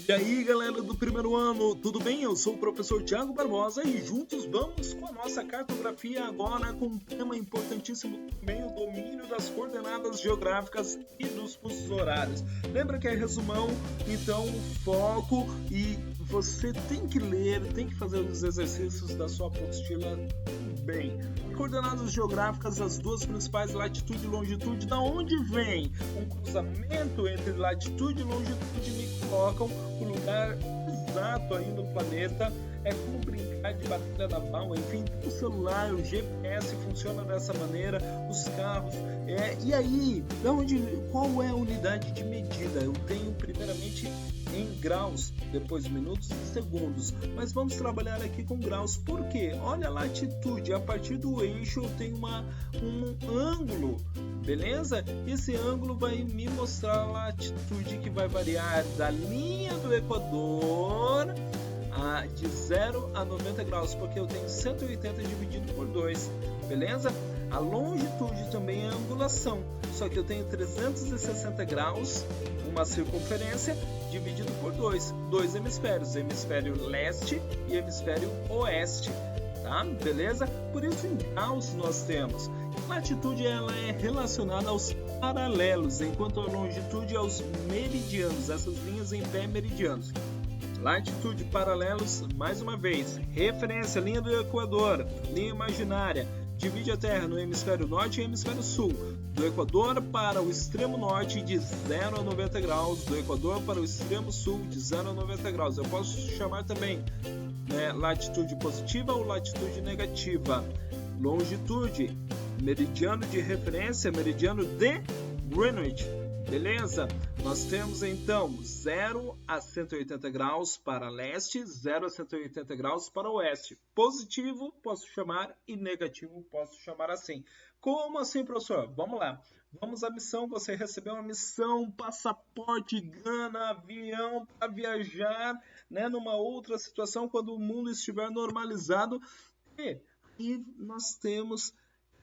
E aí, galera do primeiro ano, tudo bem? Eu sou o professor Thiago Barbosa e juntos vamos com a nossa cartografia agora com um tema importantíssimo também, o domínio das coordenadas geográficas e dos fusos horários. Lembra que é resumão, então foco e você tem que ler, tem que fazer os exercícios da sua apostila bem. Coordenadas geográficas, as duas principais, latitude e longitude, da onde vem? Um cruzamento entre latitude e longitude me colocam o lugar exato aí no planeta. É como brincar de batalha naval, enfim, o celular, o GPS funciona dessa maneira, os carros. E aí, qual é a unidade de medida? Eu tenho primeiramente em graus, depois minutos e segundos, mas vamos trabalhar aqui com graus. Por quê? Olha a latitude, a partir do eixo eu tenho um ângulo, beleza? Esse ângulo vai me mostrar a latitude, que vai variar da linha do Equador de 0 a 90 graus, porque eu tenho 180 dividido por 2, beleza? A longitude também é angulação, só que eu tenho 360 graus, uma circunferência, dividido por dois hemisférios, hemisfério leste e hemisfério oeste, tá? Beleza? Por isso em graus nós temos. A latitude ela é relacionada aos paralelos, enquanto a longitude aos meridianos, essas linhas em pé meridianos. Latitude, paralelos, mais uma vez, referência, linha do Equador, linha imaginária, divide a Terra no hemisfério norte e hemisfério sul, do Equador para o extremo norte de 0 a 90 graus, do Equador para o extremo sul de 0 a 90 graus. Eu posso chamar também latitude positiva ou latitude negativa. Longitude, meridiano de referência, meridiano de Greenwich. Beleza? Nós temos então 0 a 180 graus para leste, 0 a 180 graus para oeste. Positivo posso chamar e negativo posso chamar assim. Como assim, professor? Vamos lá. Vamos à missão. Você recebeu uma missão, passaporte, grana, avião para viajar, numa outra situação quando o mundo estiver normalizado. E nós temos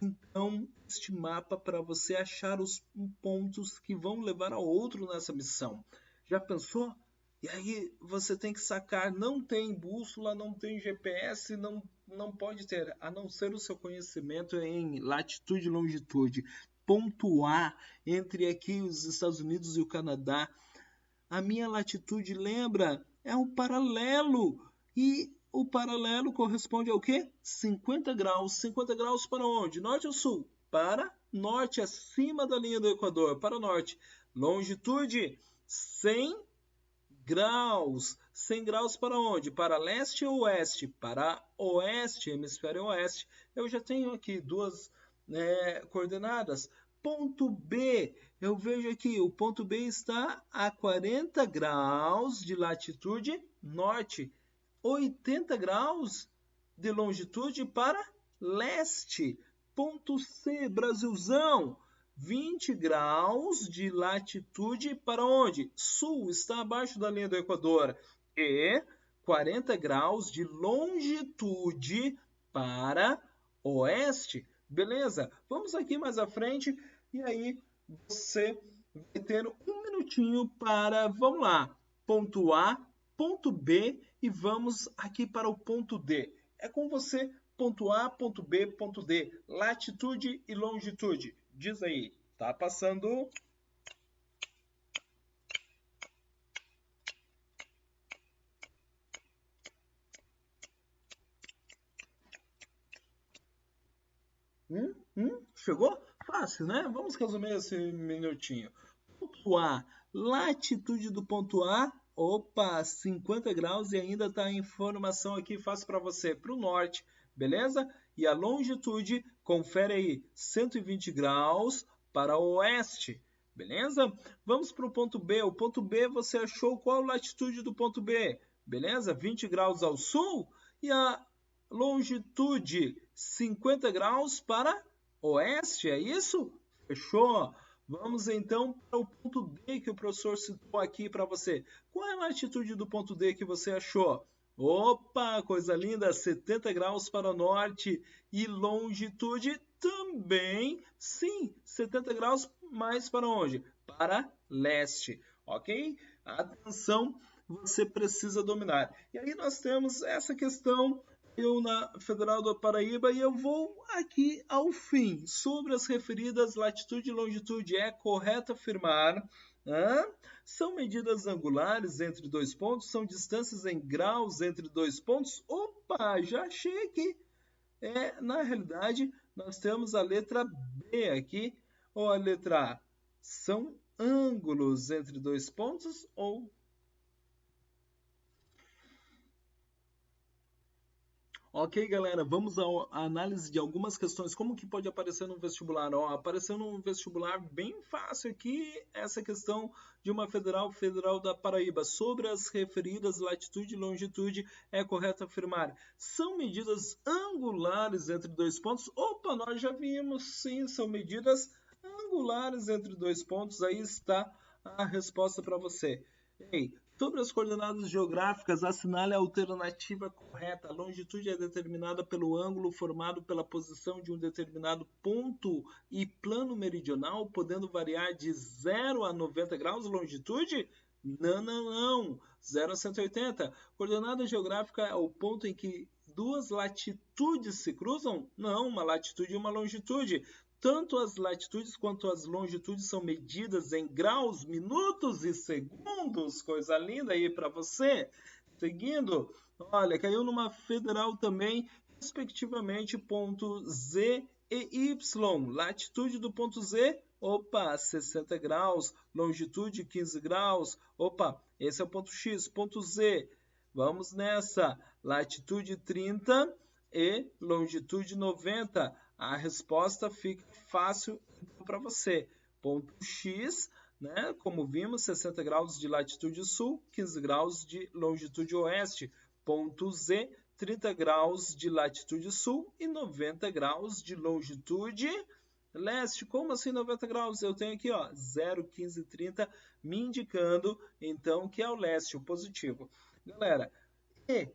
então este mapa para você achar os pontos que vão levar ao outro nessa missão. Já pensou? E aí você tem que sacar, não tem bússola, não tem GPS, não pode ter, a não ser o seu conhecimento em latitude e longitude. Pontuar entre aqui os Estados Unidos e o Canadá. A minha latitude, lembra? É um paralelo. E o paralelo corresponde ao quê? 50 graus. 50 graus para onde? Norte ou sul? Para norte, acima da linha do Equador, para norte. Longitude, 100 graus. 100 graus para onde? Para leste ou oeste? Para oeste, hemisfério oeste. Eu já tenho aqui duas coordenadas. Ponto B, eu vejo aqui, o ponto B está a 40 graus de latitude norte. 80 graus de longitude para leste. Ponto C, Brasilzão, 20 graus de latitude para onde? Sul, está abaixo da linha do Equador. E 40 graus de longitude para oeste. Beleza? Vamos aqui mais à frente e aí você vai ter um minutinho para, vamos lá, ponto A, ponto B e vamos aqui para o ponto D. É com você, ponto A, ponto B, ponto D, latitude e longitude. Diz aí, tá passando? Chegou? Fácil, né? Vamos resumir esse minutinho. Ponto A, latitude do ponto A, opa, 50 graus e ainda está a informação aqui fácil para você, para o norte, beleza? E a longitude, confere aí, 120 graus para o oeste, beleza? Vamos para o ponto B. O ponto B, você achou qual a latitude do ponto B? Beleza? 20 graus ao sul e a longitude, 50 graus para oeste, é isso? Fechou? Vamos então para o ponto D que o professor citou aqui para você. Qual é a latitude do ponto D que você achou? Opa, coisa linda, 70 graus para o norte e longitude também, sim, 70 graus mais para onde? Para leste, ok? Atenção, você precisa dominar. E aí nós temos essa questão, eu na Federal da Paraíba, e eu vou aqui ao fim. Sobre as referidas latitude e longitude, é correto afirmar... São medidas angulares entre dois pontos? São distâncias em graus entre dois pontos? Opa, já achei aqui. Na realidade, nós temos a letra B aqui, ou a letra A. São ângulos entre dois pontos ou... Ok, galera, vamos à análise de algumas questões. Como que pode aparecer no vestibular? Apareceu no vestibular bem fácil aqui essa questão de uma federal da Paraíba. Sobre as referidas latitude e longitude, é correto afirmar. São medidas angulares entre dois pontos? Opa, nós já vimos, sim, são medidas angulares entre dois pontos. Aí está a resposta para você. Ei, sobre as coordenadas geográficas, assinale a alternativa correta. A longitude é determinada pelo ângulo formado pela posição de um determinado ponto e plano meridional, podendo variar de 0 a 90 graus. Longitude? Não. 0 a 180. Coordenada geográfica é o ponto em que duas latitudes se cruzam? Não, uma latitude e uma longitude. Tanto as latitudes quanto as longitudes são medidas em graus, minutos e segundos. Coisa linda aí para você. Seguindo, olha, caiu numa federal também, respectivamente, ponto Z e Y. Latitude do ponto Z, opa, 60 graus. Longitude, 15 graus. Opa, esse é o ponto X. Ponto Z, vamos nessa. Latitude 30 e longitude 90. A resposta fica fácil para você. Ponto X, né? Como vimos, 60 graus de latitude sul, 15 graus de longitude oeste. Ponto Z, 30 graus de latitude sul e 90 graus de longitude leste. Como assim 90 graus? Eu tenho aqui, ó, 0, 15, 30, me indicando, então, que é o leste, o positivo. Galera, e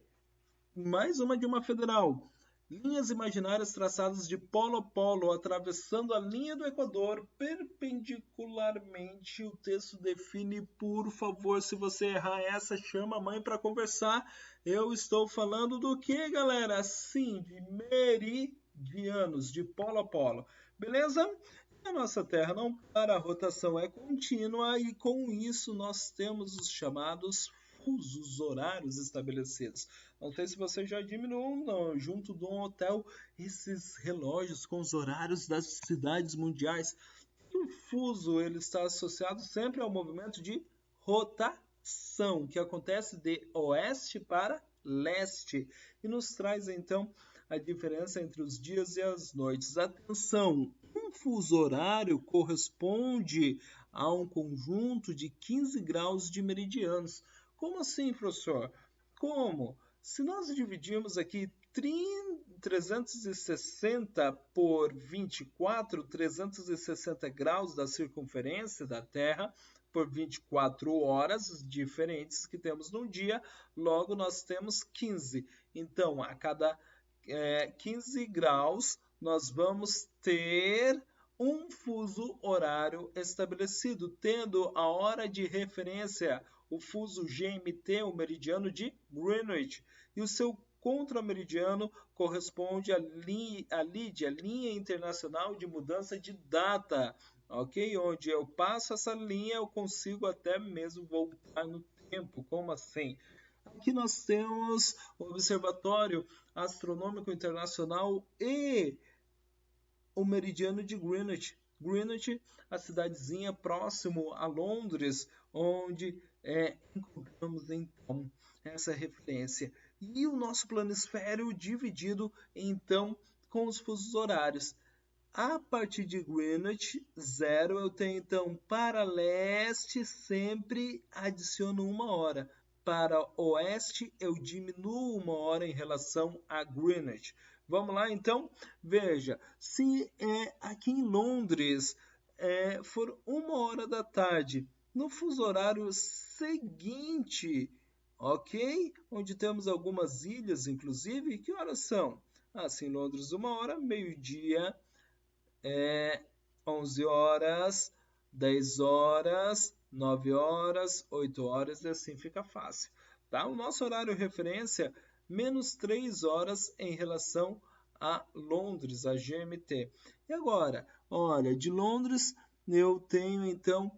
mais uma de uma federal. Linhas imaginárias traçadas de polo a polo, atravessando a linha do Equador perpendicularmente. O texto define, por favor, se você errar essa, chama a mãe para conversar. Eu estou falando do que, galera? Sim, de meridianos, de polo a polo. Beleza? A nossa Terra não para, a rotação é contínua e com isso nós temos os chamados fusos horários estabelecidos. Não sei se você já diminuiu, não, junto de um hotel, esses relógios com os horários das cidades mundiais. O fuso ele está associado sempre ao movimento de rotação, que acontece de oeste para leste, e nos traz então a diferença entre os dias e as noites. Atenção, um fuso horário corresponde a um conjunto de 15 graus de meridianos. Como assim, professor? Como? Se nós dividirmos aqui 360 por 24, 360 graus da circunferência da Terra, por 24 horas diferentes que temos no dia, logo nós temos 15. Então, a cada 15 graus, nós vamos ter um fuso horário estabelecido, tendo a hora de referência, o fuso GMT, o meridiano de Greenwich, e o seu contrameridiano corresponde à LID, a linha internacional de mudança de data, ok? Onde eu passo essa linha, eu consigo até mesmo voltar no tempo. Como assim? Aqui nós temos o Observatório Astronômico Internacional e o meridiano de Greenwich. Greenwich, a cidadezinha próximo a Londres, onde encontramos então essa referência. E o nosso planisfério dividido então com os fusos horários. A partir de Greenwich, 0, eu tenho então para leste sempre adiciono 1 hora. Para oeste, eu diminuo 1 hora em relação a Greenwich. Vamos lá, então? Veja, se aqui em Londres for 1 hora da tarde, no fuso horário seguinte, ok? Onde temos algumas ilhas, inclusive, que horas são? Assim, em Londres, 1 hora, meio-dia, 11 horas, 10 horas, 9 horas, 8 horas, e assim fica fácil. Tá? O nosso horário referência, menos 3 horas em relação a Londres, a GMT. E agora, olha, de Londres eu tenho então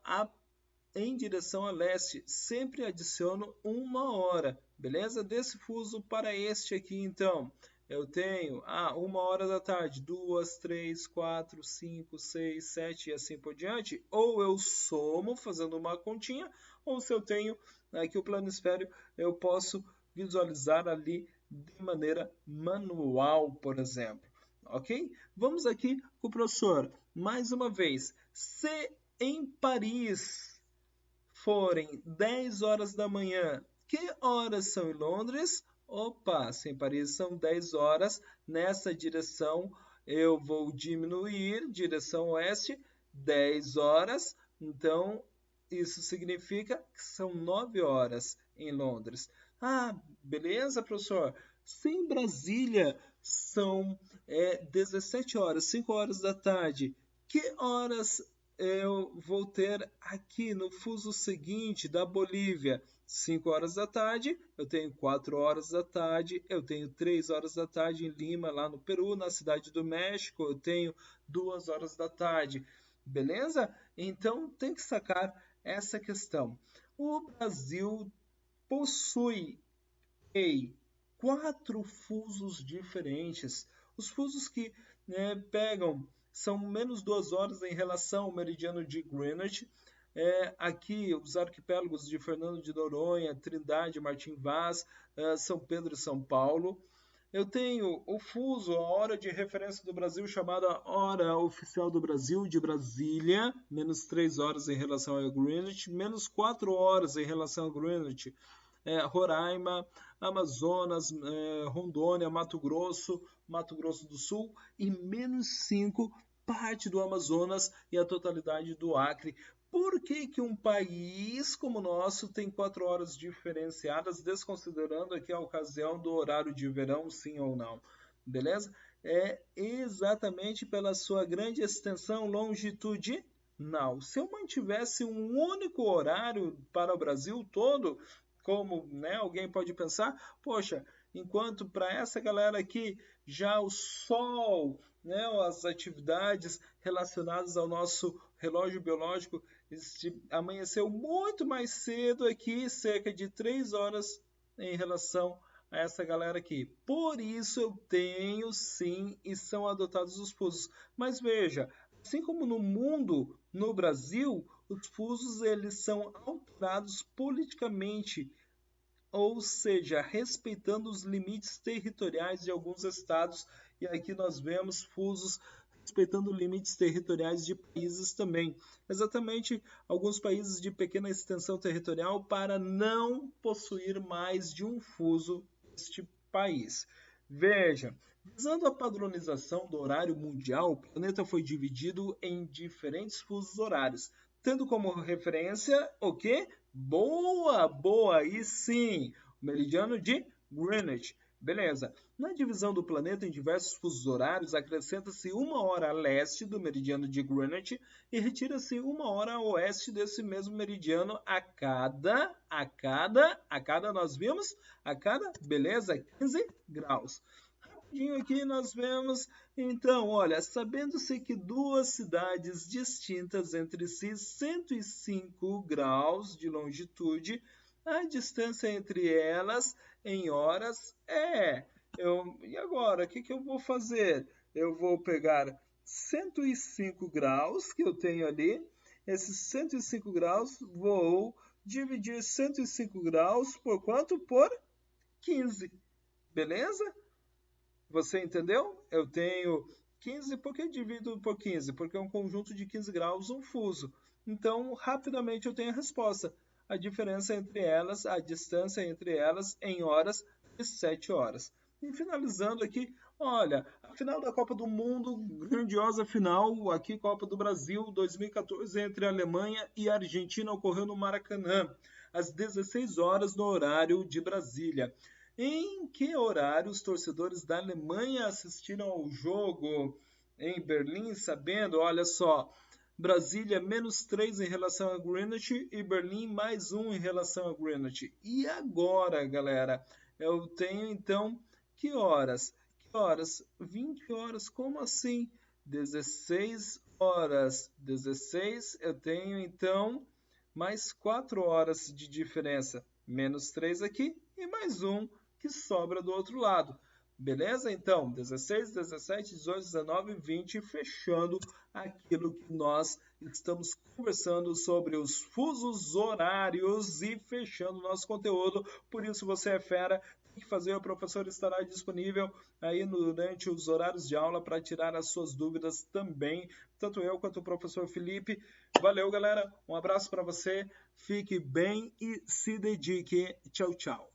a em direção a leste, sempre adiciono 1 hora, beleza? Desse fuso para este aqui, então, eu tenho 1 hora da tarde, 2, 3, 4, 5, 6, 7 e assim por diante. Ou eu somo fazendo uma continha, ou se eu tenho aqui o planisfério, eu posso visualizar ali de maneira manual, por exemplo. Ok? Vamos aqui com o professor. Mais uma vez, se em Paris forem 10 horas da manhã, que horas são em Londres? Opa, se em Paris são 10 horas, nessa direção eu vou diminuir, direção oeste, 10 horas, então isso significa que são 9 horas em Londres. Ah, beleza, professor? Se em Brasília são 17 horas, 5 horas da tarde, que horas eu vou ter aqui no fuso seguinte da Bolívia, 5 horas da tarde, eu tenho 4 horas da tarde, eu tenho 3 horas da tarde em Lima, lá no Peru, na Cidade do México, eu tenho 2 horas da tarde. Beleza? Então tem que sacar essa questão. O Brasil possui 4 fusos diferentes. Os fusos que pegam são menos 2 horas em relação ao meridiano de Greenwich. Aqui, os arquipélagos de Fernando de Noronha, Trindade, Martim Vaz, São Pedro e São Paulo. Eu tenho o fuso, a hora de referência do Brasil, chamada Hora Oficial do Brasil, de Brasília, menos 3 horas em relação a Greenwich, menos 4 horas em relação a Greenwich. Roraima, Amazonas, Rondônia, Mato Grosso do Sul e menos 5 parte do Amazonas e a totalidade do Acre. Por que, que um país como o nosso tem 4 horas diferenciadas, desconsiderando aqui a ocasião do horário de verão, sim ou não? Beleza? É exatamente pela sua grande extensão longitudinal. Se eu mantivesse um único horário para o Brasil todo, como alguém pode pensar, poxa, enquanto para essa galera aqui já o sol, as atividades relacionadas ao nosso relógio biológico amanheceu muito mais cedo aqui, cerca de 3 horas em relação a essa galera aqui. Por isso eu tenho sim e são adotados os fusos. Mas veja, assim como no mundo, no Brasil, os fusos eles são alterados politicamente, ou seja, respeitando os limites territoriais de alguns estados, e aqui nós vemos fusos respeitando limites territoriais de países também. Exatamente alguns países de pequena extensão territorial para não possuir mais de um fuso neste país. Veja, visando a padronização do horário mundial, o planeta foi dividido em diferentes fusos horários, tendo como referência o quê? Boa, boa, e sim, o meridiano de Greenwich. Beleza. Na divisão do planeta em diversos fusos horários, acrescenta-se 1 hora a leste do meridiano de Greenwich e retira-se 1 hora a oeste desse mesmo meridiano a cada, nós vimos, beleza, 15 graus. Rapidinho aqui nós vemos, então, olha, sabendo-se que duas cidades distintas entre si, 105 graus de longitude, a distância entre elas em horas e agora, o que eu vou fazer? Eu vou pegar 105 graus que eu tenho ali, esses 105 graus, vou dividir 105 graus por quanto? Por 15, beleza? Você entendeu? Eu tenho 15, por que divido por 15? Porque é um conjunto de 15 graus, um fuso. Então, rapidamente eu tenho a resposta. A diferença entre elas, a distância entre elas em horas de 7 horas. E finalizando aqui, olha, a final da Copa do Mundo, grandiosa final, aqui Copa do Brasil 2014 entre Alemanha e Argentina, ocorreu no Maracanã, às 16 horas no horário de Brasília. Em que horário os torcedores da Alemanha assistiram ao jogo em Berlim, sabendo, olha só, Brasília, -3 em relação a Greenwich e Berlim, +1 em relação a Greenwich. E agora, galera, eu tenho então que horas? Que horas? 20 horas, como assim? 16 horas. 16, eu tenho então mais 4 horas de diferença. -3 aqui e +1 que sobra do outro lado. Beleza? Então, 16, 17, 18, 19, 20, fechando aquilo que nós estamos conversando sobre os fusos horários e fechando o nosso conteúdo. Por isso, você é fera, tem que fazer, o professor estará disponível aí durante os horários de aula para tirar as suas dúvidas também, tanto eu quanto o professor Felipe. Valeu, galera, um abraço para você, fique bem e se dedique. Tchau, tchau.